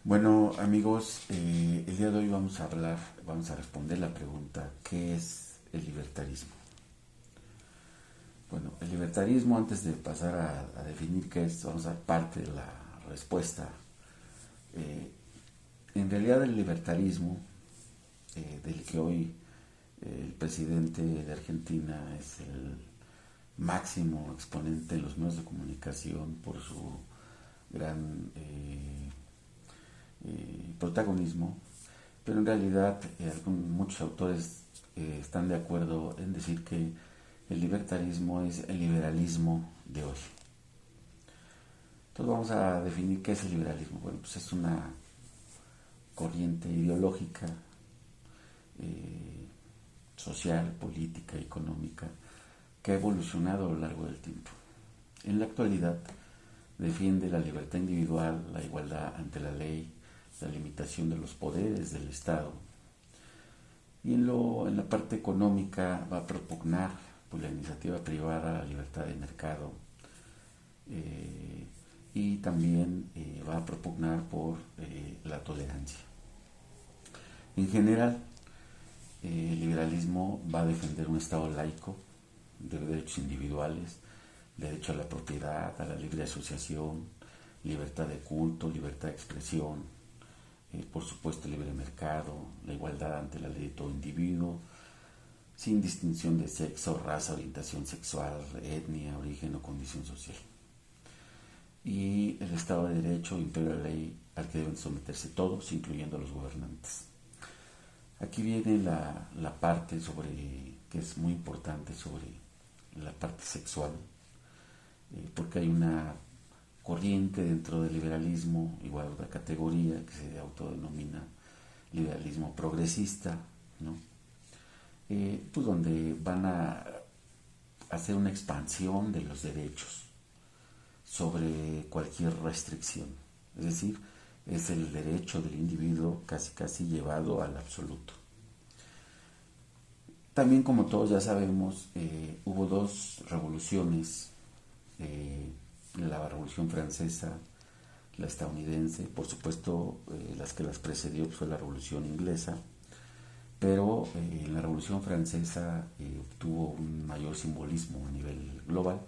Bueno, amigos, el día de hoy vamos a responder la pregunta, ¿qué es el libertarismo? Bueno, el libertarismo, antes de pasar a definir qué es, vamos a dar parte de la respuesta. Eh, en realidad el libertarismo, del que hoy el presidente de Argentina es el máximo exponente en los medios de comunicación por su gran protagonismo, pero en realidad muchos autores están de acuerdo en decir que el libertarismo es el liberalismo de hoy. Entonces vamos a definir qué es el liberalismo. Bueno, pues es una corriente ideológica, eh, social, política, económica, que ha evolucionado a lo largo del tiempo. En la actualidad defiende la libertad individual, la igualdad ante la ley, la limitación de los poderes del Estado. Y en la parte económica va a propugnar por la iniciativa privada, la libertad de mercado, y también va a propugnar por la tolerancia. En general, el liberalismo va a defender un Estado laico, de derechos individuales, derecho a la propiedad, a la libre asociación, libertad de culto, libertad de expresión, por supuesto libre mercado, la igualdad ante la ley de todo individuo, sin distinción de sexo, raza, orientación sexual, etnia, origen o condición social. Y el Estado de Derecho, imperio de la ley al que deben someterse todos, incluyendo los gobernantes. Aquí viene la parte que es muy importante sobre la parte sexual, porque hay una corriente dentro del liberalismo, igual otra categoría que se autodenomina liberalismo progresista, ¿no? Pues donde van a hacer una expansión de los derechos sobre cualquier restricción. Es decir, es el derecho del individuo casi casi llevado al absoluto. También, como todos ya sabemos, hubo dos revoluciones, la Revolución Francesa, la estadounidense, por supuesto las que las precedió fue la Revolución Inglesa, pero la Revolución Francesa tuvo un mayor simbolismo a nivel global,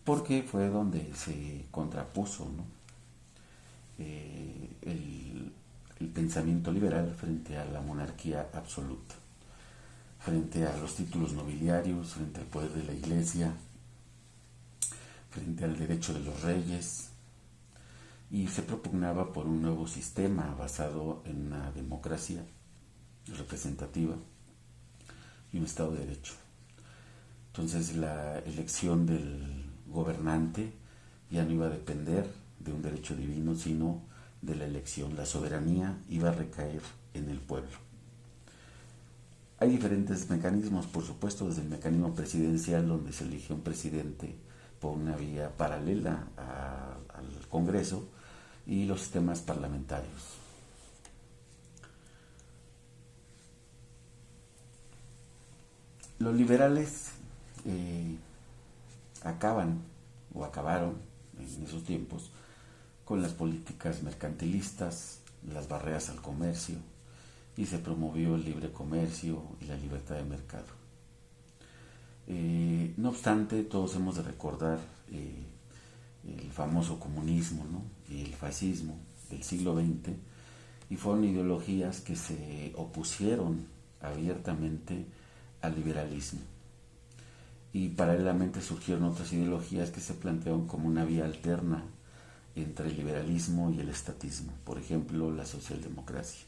porque fue donde se contrapuso, ¿no? El pensamiento liberal frente a la monarquía absoluta, frente a los títulos nobiliarios, frente al poder de la iglesia, frente al derecho de los reyes, y se propugnaba por un nuevo sistema basado en una democracia representativa y un Estado de Derecho. Entonces la elección del gobernante ya no iba a depender de un derecho divino, sino de la elección. La soberanía iba a recaer en el pueblo. Hay diferentes mecanismos, por supuesto, desde el mecanismo presidencial, donde se elige un presidente por una vía paralela al Congreso, y los sistemas parlamentarios. Los liberales acaban o acabaron en esos tiempos con las políticas mercantilistas, las barreras al comercio, y se promovió el libre comercio y la libertad de mercado. No obstante, todos hemos de recordar el famoso comunismo, ¿no? Y el fascismo del siglo XX, y fueron ideologías que se opusieron abiertamente al liberalismo. Y paralelamente surgieron otras ideologías que se plantearon como una vía alterna entre el liberalismo y el estatismo, por ejemplo la socialdemocracia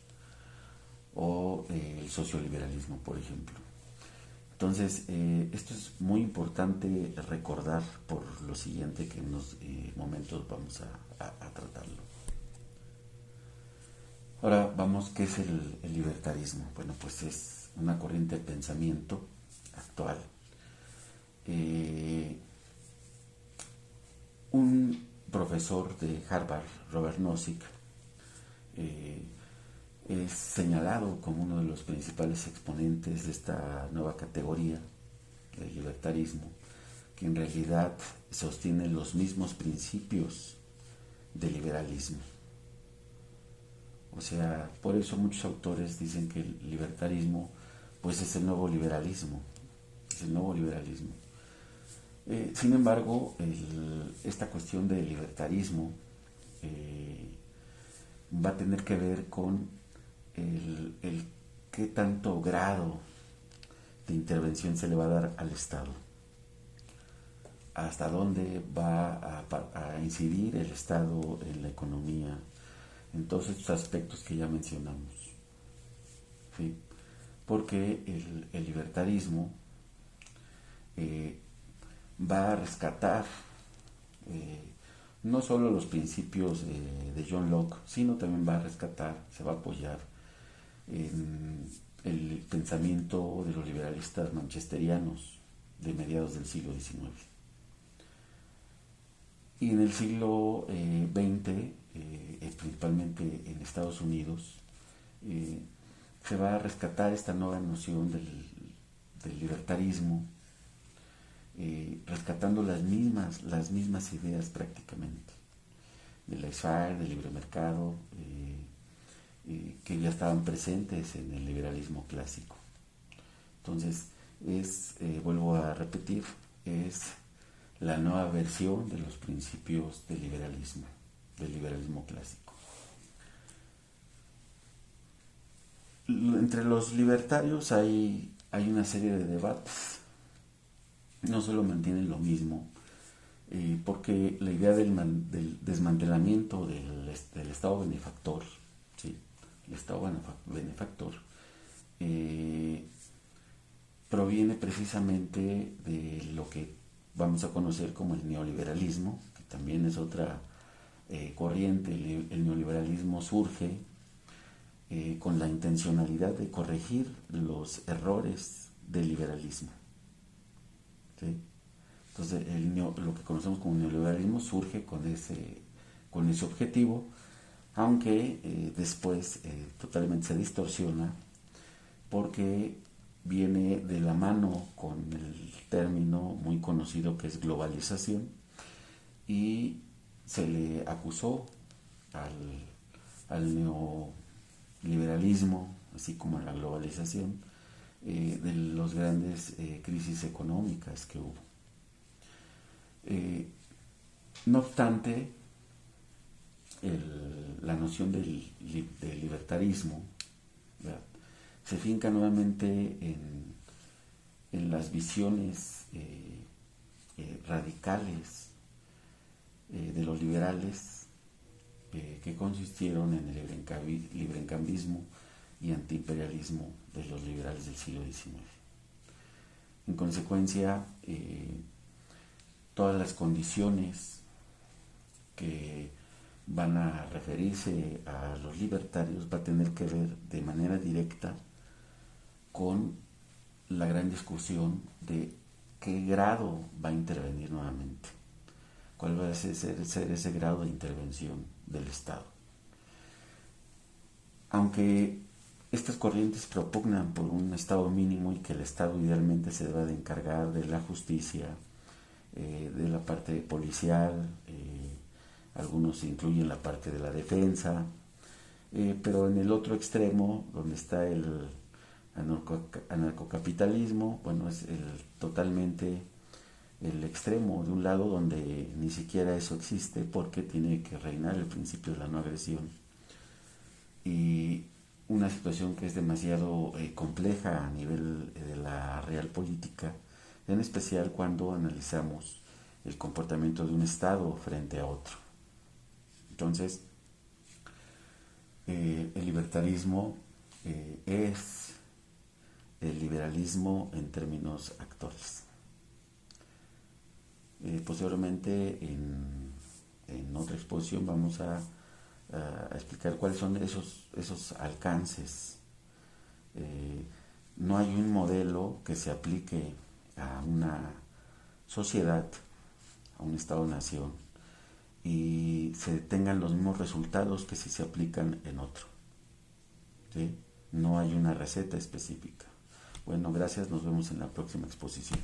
o el socioliberalismo, por ejemplo. Entonces, esto es muy importante recordar por lo siguiente, que en unos momentos vamos a tratarlo. Ahora vamos, ¿qué es el libertarismo? Bueno, pues es una corriente de pensamiento actual. Un profesor de Harvard, Robert Nozick, es señalado como uno de los principales exponentes de esta nueva categoría del libertarismo, que en realidad sostiene los mismos principios del liberalismo. O sea, por eso muchos autores dicen que el libertarismo pues es el nuevo liberalismo, es el nuevo liberalismo. Sin embargo, esta cuestión del libertarismo va a tener que ver con el qué tanto grado de intervención se le va a dar al Estado, hasta dónde va a incidir el Estado en la economía, en todos estos aspectos que ya mencionamos, ¿sí? Porque el libertarismo va a rescatar no solo los principios de John Locke, sino también va a rescatar, se va a apoyar en el pensamiento de los liberalistas manchesterianos de mediados del siglo XIX. Y en el siglo XX, principalmente en Estados Unidos, se va a rescatar esta nueva noción del libertarismo, rescatando las mismas ideas prácticamente, del laissez-faire, del libre mercado, que ya estaban presentes en el liberalismo clásico. Entonces, vuelvo a repetir, es la nueva versión de los principios del liberalismo clásico. Entre los libertarios hay una serie de debates. No solo mantienen lo mismo, porque la idea del desmantelamiento del Estado benefactor, ¿sí? El Estado benefactor, proviene precisamente de lo que vamos a conocer como el neoliberalismo, que también es otra corriente. El neoliberalismo surge con la intencionalidad de corregir los errores del liberalismo, ¿sí? Entonces lo que conocemos como neoliberalismo surge con ese objetivo, aunque después totalmente se distorsiona porque viene de la mano con el término muy conocido que es globalización, y se le acusó al neoliberalismo, así como a la globalización, de las grandes crisis económicas que hubo. No obstante, la noción del libertarismo, ¿verdad?, se finca nuevamente en las visiones radicales de los liberales, que consistieron en el librecambismo y antiimperialismo de los liberales del siglo XIX. En consecuencia, todas las condiciones que van a referirse a los libertarios va a tener que ver de manera directa con la gran discusión de qué grado va a intervenir nuevamente, cuál va a ser ese grado de intervención del Estado. Aunque estas corrientes propugnan por un Estado mínimo y que el Estado idealmente se deba de encargar de la justicia, de la parte policial, algunos incluyen la parte de la defensa, pero en el otro extremo, donde está el anarcocapitalismo, bueno, es totalmente el extremo de un lado donde ni siquiera eso existe, porque tiene que reinar el principio de la no agresión, y una situación que es demasiado compleja a nivel de la real política, en especial cuando analizamos el comportamiento de un Estado frente a otro. Entonces, el libertarismo es el liberalismo en términos actuales. Posteriormente, en otra exposición, vamos a explicar cuáles son esos alcances. No hay un modelo que se aplique a una sociedad, a un Estado-nación, y se tengan los mismos resultados que si se aplican en otro, ¿sí? No hay una receta específica. Bueno, gracias, nos vemos en la próxima exposición.